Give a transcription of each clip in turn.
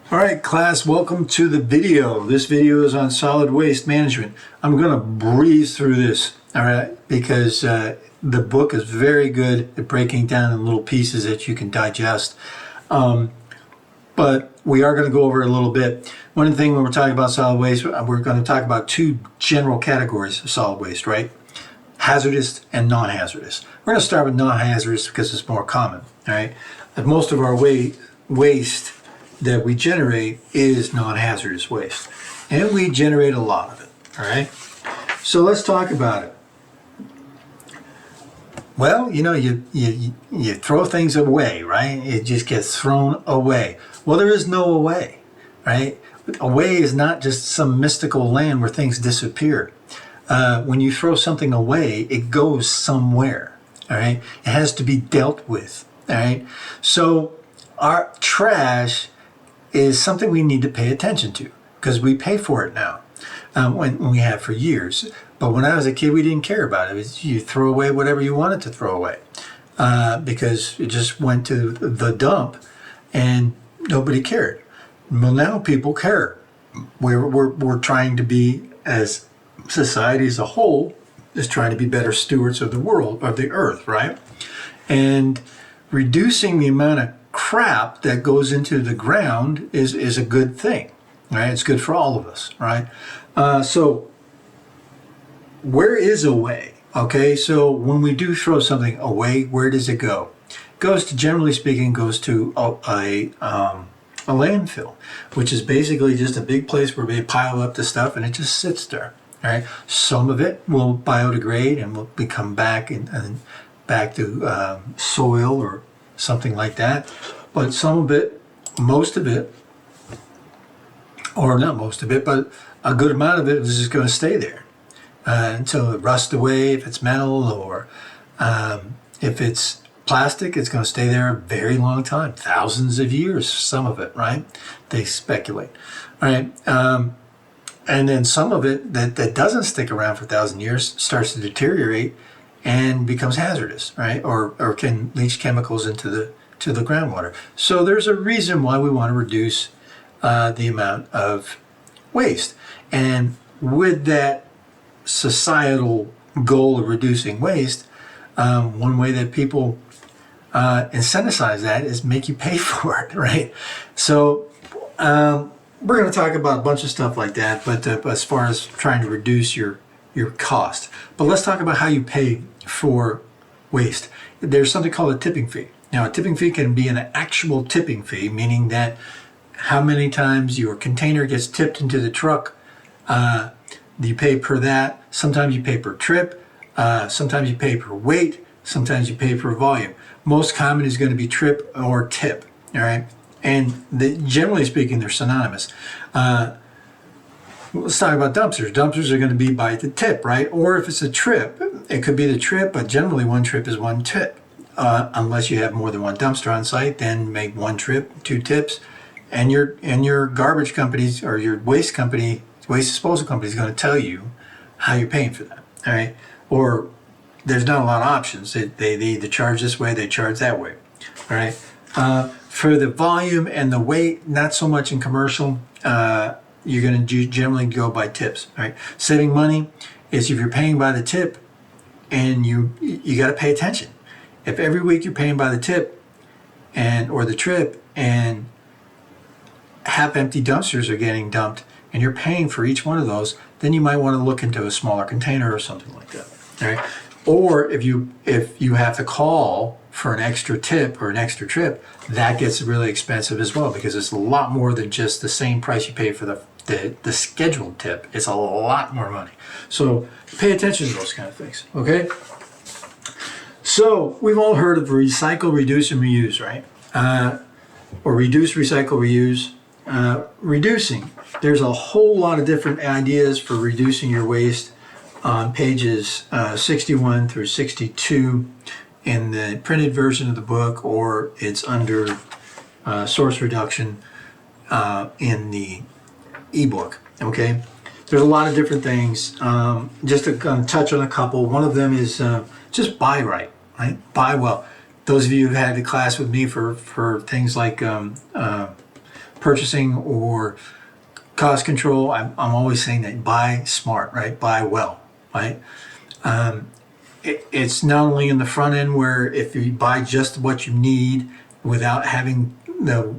All right, class, welcome to the video. This video is on solid waste management. I'm going to breeze through this, all right, because the book is very good at breaking down in little pieces that you can digest. But we are going to go over it a little bit. One thing when we're talking about solid waste, we're going to talk about two general categories of solid waste, right? Hazardous and non-hazardous. We're going to start with non-hazardous because it's more common, all right? And most of our waste that we generate is non-hazardous waste, and we generate a lot of it. All right, so let's talk about it. Well, you know, you throw things away, right? It just gets thrown away. Well, there is no away, right? Away is not just some mystical land where things disappear. When you throw something away, it goes somewhere. All right, it has to be dealt with. All right, so our trash is something we need to pay attention to because we pay for it now, when we have for years. But when I was a kid, we didn't care about it. You throw away whatever you wanted to throw away because it just went to the dump and nobody cared. Well, now people care. We're trying to be, as society as a whole, is trying to be better stewards of the world, of the earth, right? And reducing the amount of crap that goes into the ground is a good thing, right? It's good for all of us, right? So where is away? Okay, so when we do throw something away, where does it go? It goes to, generally speaking, goes to a landfill, which is basically just a big place where we pile up the stuff and it just sits there. All right, some of it will biodegrade and will become back and back to soil or something like that. But some of it, most of it, or not most of it, but a good amount of it is just going to stay there until it rusts away. If it's metal or if it's plastic, it's going to stay there a very long time, thousands of years, some of it, right? They speculate. All right. And then some of it that doesn't stick around for 1,000 years starts to deteriorate and becomes hazardous, right? Or can leach chemicals into the groundwater. So there's a reason why we want to reduce the amount of waste. And with that societal goal of reducing waste, one way that people incentivize that is make you pay for it, right? So we're going to talk about a bunch of stuff like that, but as far as trying to reduce your cost. But let's talk about how you pay for waste. There's something called a tipping fee. Now, a tipping fee can be an actual tipping fee, meaning that how many times your container gets tipped into the truck, you pay per that. Sometimes you pay per trip. Sometimes you pay per weight. Sometimes you pay per volume. Most common is going to be trip or tip, all right? And generally speaking, they're synonymous. Let's talk about dumpsters. Dumpsters are going to be by the tip, right? Or if it's a trip, it could be the trip, but generally one trip is one tip. Unless you have more than one dumpster on site, then make one trip, 2 tips, and your garbage companies or your waste disposal company is going to tell you how you're paying for that. All right, or there's not a lot of options. They either charge this way, they charge that way. All right, for the volume and the weight, not so much in commercial. You're going to generally go by tips. All right, saving money is if you're paying by the tip, and you got to pay attention. If every week you're paying by the tip or the trip and half empty dumpsters are getting dumped and you're paying for each one of those, then you might want to look into a smaller container or something like that. All right? Or if you have to call for an extra tip or an extra trip, that gets really expensive as well because it's a lot more than just the same price you pay for the scheduled tip. It's a lot more money. So pay attention to those kind of things, okay? So we've all heard of recycle, reduce, and reuse, right? Or reduce, recycle, reuse. Reducing. There's a whole lot of different ideas for reducing your waste on pages 61 through 62 in the printed version of the book, or it's under source reduction in the ebook, okay? There's a lot of different things. Just to touch on a couple. One of them is just buy right. Right? Buy well. Those of you who've had the class with me for things like purchasing or cost control, I'm always saying that buy smart, right? Buy well, right? It's not only in the front end where if you buy just what you need without having the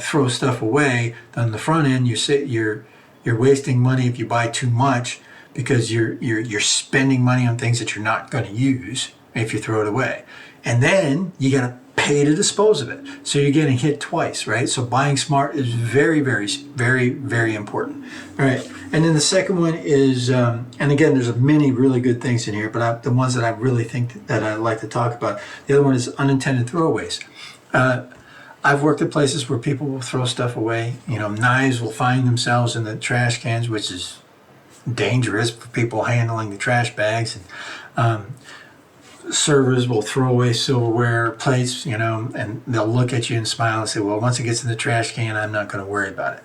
throw stuff away, then on the front end you're wasting money if you buy too much because you're spending money on things that you're not going to use if you throw it away, and then you got to pay to dispose of it. So you're getting hit twice, right? So buying smart is very, very, very, very important. All right. And then the second one is, and again, there's many really good things in here, but the ones that I really think that I like to talk about, the other one is unintended throwaways. I've worked at places where people will throw stuff away. You know, knives will find themselves in the trash cans, which is dangerous for people handling the trash bags. And servers will throw away silverware, plates, you know, and they'll look at you and smile and say, well, once it gets in the trash can, I'm not going to worry about it.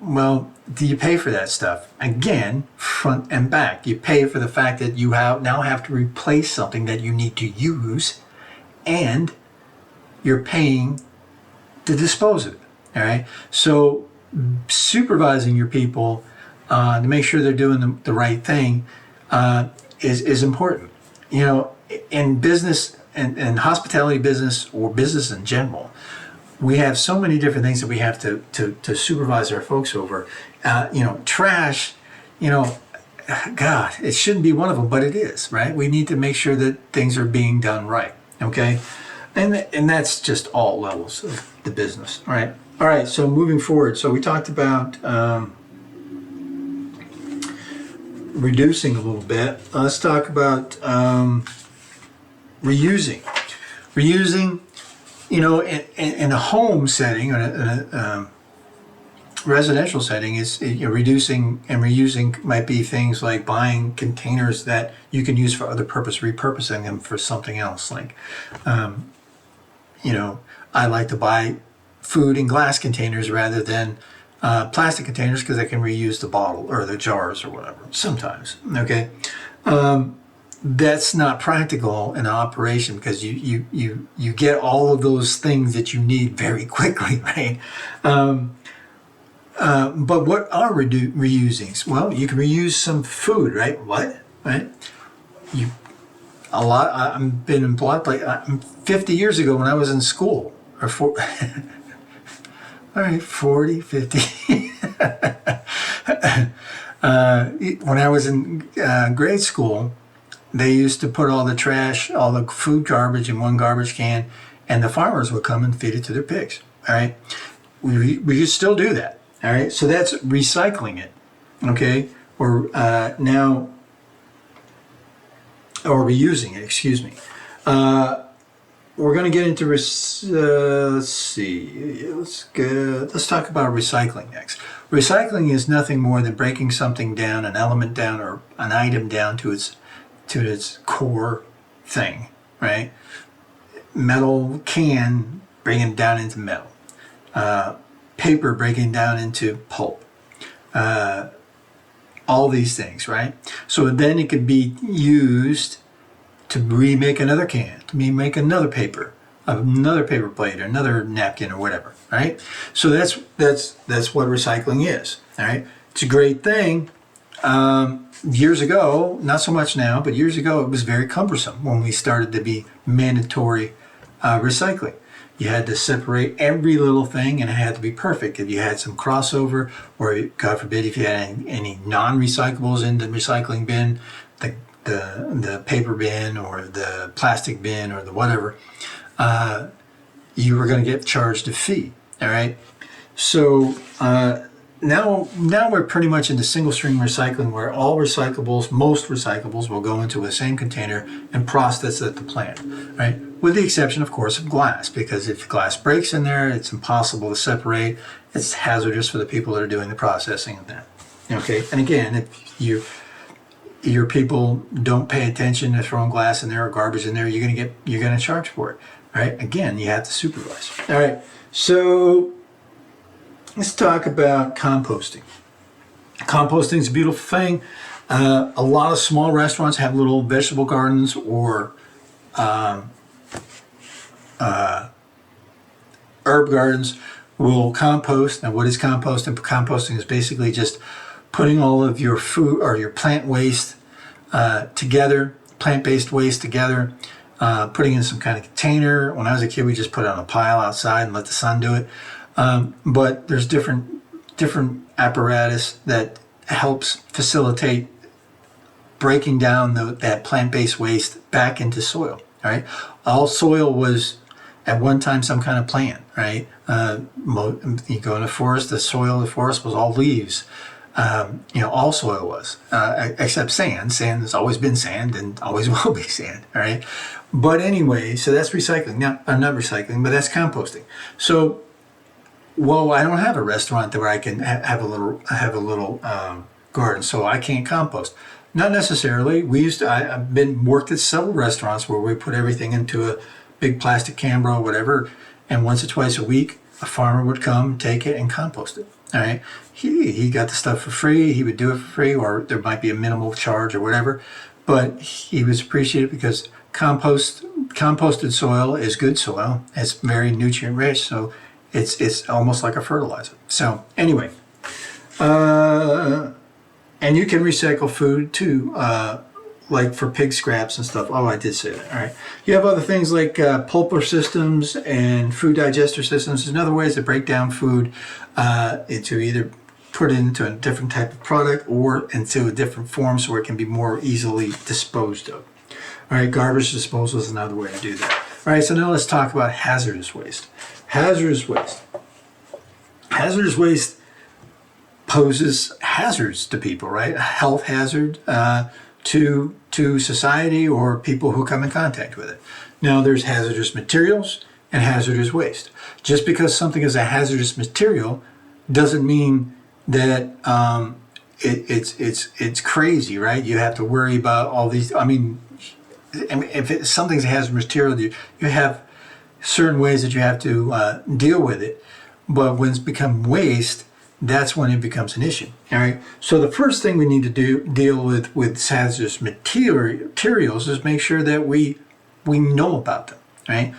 Well, do you pay for that stuff? Again, front and back. You pay for the fact that you now have to replace something that you need to use, and you're paying to dispose of it. All right. So supervising your people to make sure they're doing the right thing is important. You know, in business and hospitality business or business in general, we have so many different things that we have to supervise our folks over. You know, trash, you know, God, it shouldn't be one of them, but it is, right? We need to make sure that things are being done right. Okay. And that's just all levels of the business. All right. All right. So moving forward. So we talked about reducing a little bit. Let's talk about reusing. Reusing, you know, in a home setting or in a residential setting, is reducing and reusing might be things like buying containers that you can use for other purpose, repurposing them for something else. Like, you know, I like to buy food in glass containers rather than plastic containers because I can reuse the bottle or the jars or whatever sometimes. Okay, that's not practical in operation because you get all of those things that you need very quickly, right? But what are reusings? Well, you can reuse some food, right? What? Right? I've been in blood like 50 years ago when I was in school, or all right, 40, 50. When I was in grade school, they used to put all the trash, all the food garbage in one garbage can, and the farmers would come and feed it to their pigs. All right, we could still do that. All right, so that's recycling it. Okay, or now, or reusing it. Excuse me. We're going to get into let's see. Let's talk about recycling next. Recycling is nothing more than breaking something down, an element down, or an item down to its core thing, right? Metal can, breaking it down into metal. Paper, breaking down into pulp. All these things, right? So then it could be used to remake another can, to remake another paper plate, or another napkin, or whatever, right? So that's what recycling is, all right? It's a great thing. Years ago, not so much now, but years ago it was very cumbersome when we started to be mandatory recycling. You had to separate every little thing, and it had to be perfect. If you had some crossover, or God forbid, if you had any non-recyclables in the recycling bin, the paper bin or the plastic bin or the whatever, you were going to get charged a fee. All right. So now we're pretty much into single stream recycling, where all recyclables, most recyclables, will go into the same container and processed at the plant. Right. With the exception, of course, of glass, because if glass breaks in there, it's impossible to separate. It's hazardous for the people that are doing the processing of that. Okay. And again, if your people don't pay attention to throwing glass in there or garbage in there, you're gonna charge for it. All right. Again, you have to supervise. All right. So let's talk about composting. Composting is a beautiful thing. A lot of small restaurants have little vegetable gardens or herb gardens will compost. Now, what is compost? And composting is basically just putting all of your food or your plant waste together, plant-based waste together, putting in some kind of container. When I was a kid, we just put it on a pile outside and let the sun do it. But there's different apparatus that helps facilitate breaking down that plant-based waste back into soil. All right, all soil was at one time some kind of plant. Right, you go in the forest, the soil of the forest was all leaves. All soil was, except sand. Sand has always been sand and always will be sand. All right, but anyway, so that's recycling. Now, I'm not recycling, but that's composting. So, well, I don't have a restaurant where I can have a little garden, so I can't compost. Not necessarily. I've been worked at several restaurants where we put everything into a big plastic camera or whatever, and once or twice a week, a farmer would come, take it, and compost it. All right, he got the stuff for free. He would do it for free, or there might be a minimal charge or whatever, but he was appreciated because composted soil is good soil. It's very nutrient rich, so it's almost like a fertilizer. So anyway, and you can recycle food too, like for pig scraps and stuff. Oh, I did say that. All right. You have other things like pulper systems and food digester systems. There's other ways to break down food to either put it into a different type of product or into a different form so it can be more easily disposed of. All right, garbage disposal is another way to do that. All right, so now let's talk about hazardous waste. Hazardous waste. Hazardous waste poses hazards to people, right? A health hazard to society or people who come in contact with it. Now, there's hazardous materials and hazardous waste. Just because something is a hazardous material doesn't mean that it's crazy, right? You have to worry about all these. I mean, if something's a hazardous material, you have certain ways that you have to deal with it. But when it's become waste, that's when it becomes an issue. All right. So the first thing we need to deal with hazardous materials is make sure that we know about them. Right.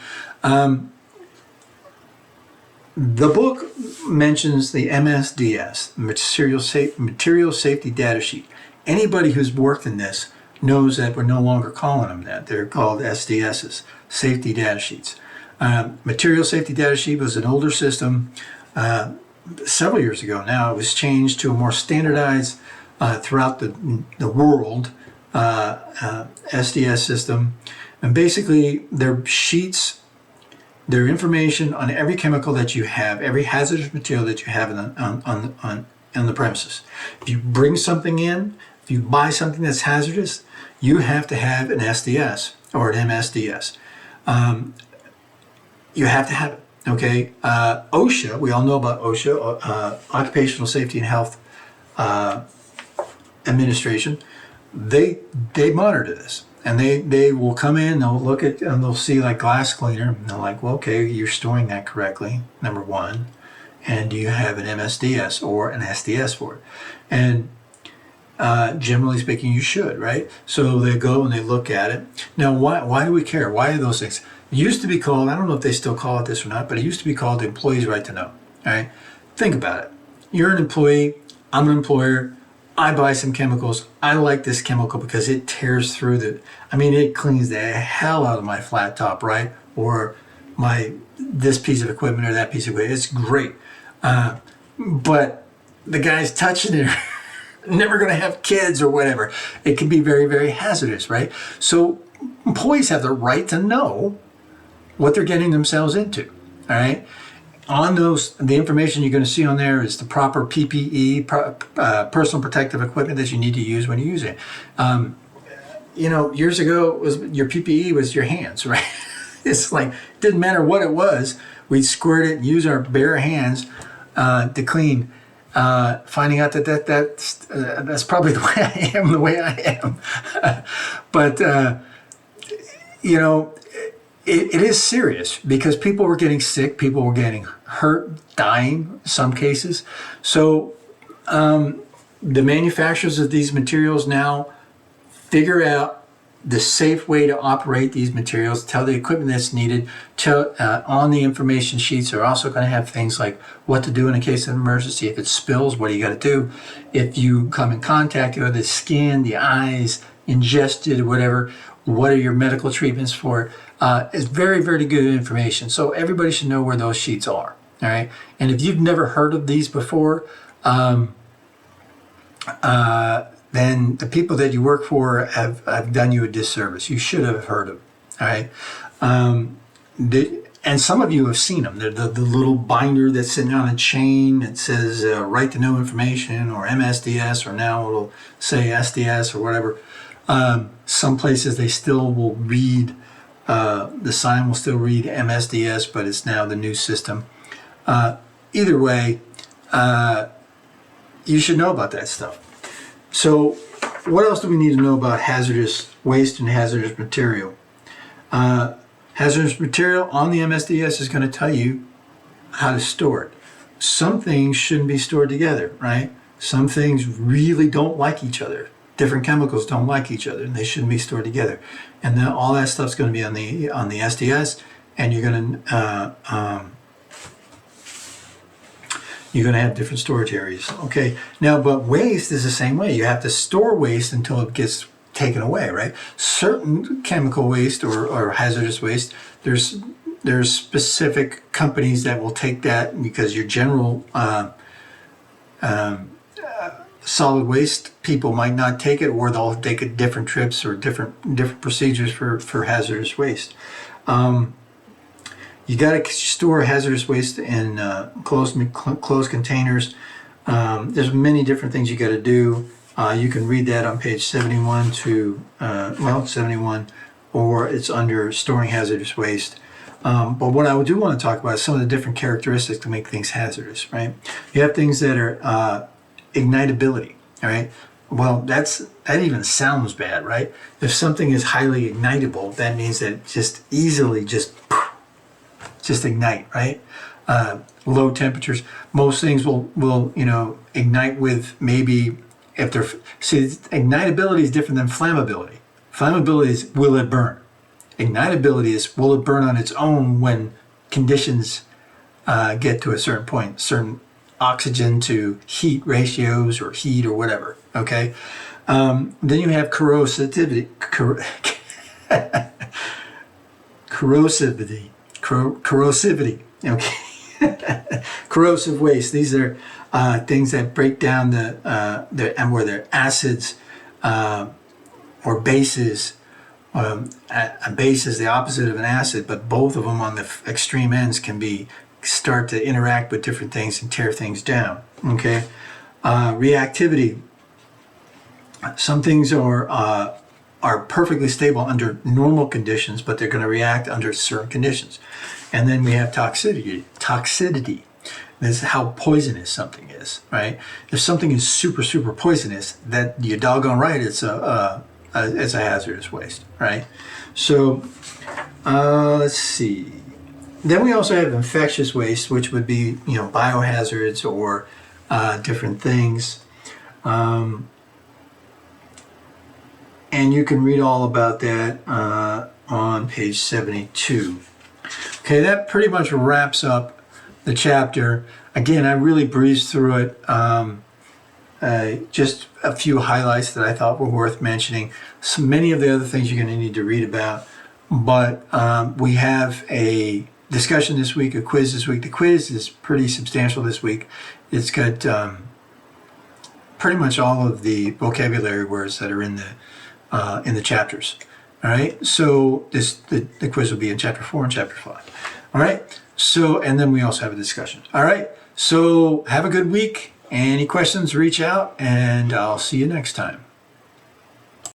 The book mentions the MSDS, Material Safety Data Sheet. Anybody who's worked in this knows that we're no longer calling them that. They're called SDSs, Safety Data Sheets. Material Safety Data Sheet was an older system. Several years ago now, it was changed to a more standardized throughout the world SDS system. And basically, they're sheets, they're information on every chemical that you have, every hazardous material that you have on the premises. If you bring something in, if you buy something that's hazardous, you have to have an SDS or an MSDS. You have to have it. Okay, OSHA, we all know about OSHA, Occupational Safety and Health Administration. They monitor this, and they will come in, they'll look at, and they'll see like glass cleaner, and they're like, well, okay, you're storing that correctly, number one, and do you have an MSDS or an SDS for it? And generally speaking, you should, right? So they go and they look at it. Now, why do we care? Why are those things? It used to be called, I don't know if they still call it this or not, but it used to be called the employee's right to know. All right? Think about it. You're an employee, I'm an employer, I buy some chemicals. I like this chemical because it tears through it cleans the hell out of my flat top, right? Or this piece of equipment or that piece of equipment. It's great. But the guy's touching it, never going to have kids or whatever. It can be very, very hazardous, right? So employees have the right to know what they're getting themselves into, all right? On the information you're going to see on there is the proper PPE, personal protective equipment that you need to use when you use it. Years ago, your PPE was your hands, right? It's like, it didn't matter what it was, we'd squirt it and use our bare hands to clean. Finding out that's probably the way I am. But, it is serious because people were getting sick, people were getting hurt, dying in some cases. So the manufacturers of these materials now figure out the safe way to operate these materials, tell the equipment that's needed. On the information sheets are also going to have things like what to do in a case of emergency. If it spills, what do you got to do? If you come in contact with the skin, the eyes, ingested, whatever, what are your medical treatments for it? It's very, very good information. So everybody should know where those sheets are. All right. And if you've never heard of these before, then the people that you work for have done you a disservice. You should have heard of them. All right. And some of you have seen them. They're the little binder that's sitting on a chain that says right to know information or MSDS, or now it'll say SDS or whatever. Some places they still will read, the sign will still read MSDS, but it's now the new system. Either way, you should know about that stuff. So what else do we need to know about hazardous waste and hazardous material? Hazardous material on the MSDS is going to tell you how to store it. Some things shouldn't be stored together, right? Some things really don't like each other. Different chemicals don't like each other, and they shouldn't be stored together. And then all that stuff's going to be on the SDS, and you're going to have different storage areas. Okay. Now, but waste is the same way. You have to store waste until it gets taken away, right? Certain chemical waste or hazardous waste, there's specific companies that will take that, because your general solid waste people might not take it, or they'll take it different trips or different procedures for hazardous waste. You got to store hazardous waste in closed containers. There's many different things you got to do. You can read that on page 71 71, or it's under storing hazardous waste. But what I do want to talk about is some of the different characteristics to make things hazardous, right? You have things that are ignitability, all right? Well, that even sounds bad, right? If something is highly ignitable, that means that it just easily just ignite, right? Low temperatures. Most things will ignite with, maybe, if they're, see, ignitability is different than flammability. Flammability is, will it burn? Ignitability is, will it burn on its own when conditions get to a certain point, certain oxygen to heat ratios or heat or whatever, okay? Then you have corrosivity. Corrosivity, okay? Corrosive waste. These are things that break down where they're acids or bases. A base is the opposite of an acid, but both of them on the extreme ends can start to interact with different things and tear things down. Okay, reactivity. Some things are perfectly stable under normal conditions, but they're going to react under certain conditions. And then we have toxicity. Toxicity. This is how poisonous something is, right? If something is super, super poisonous, that you're doggone right, it's a hazardous waste, right? So let's see. Then we also have infectious waste, which would be, biohazards or different things. And you can read all about that on page 72. Okay, that pretty much wraps up the chapter. Again, I really breezed through it. Just a few highlights that I thought were worth mentioning. So many of the other things you're going to need to read about. But we have a discussion this week, a quiz this week. The quiz is pretty substantial this week. It's got pretty much all of the vocabulary words that are in the chapters. All right. So the quiz will be in chapter 4 and chapter 5. All right. So, and then we also have a discussion. All right. So have a good week. Any questions, reach out, and I'll see you next time.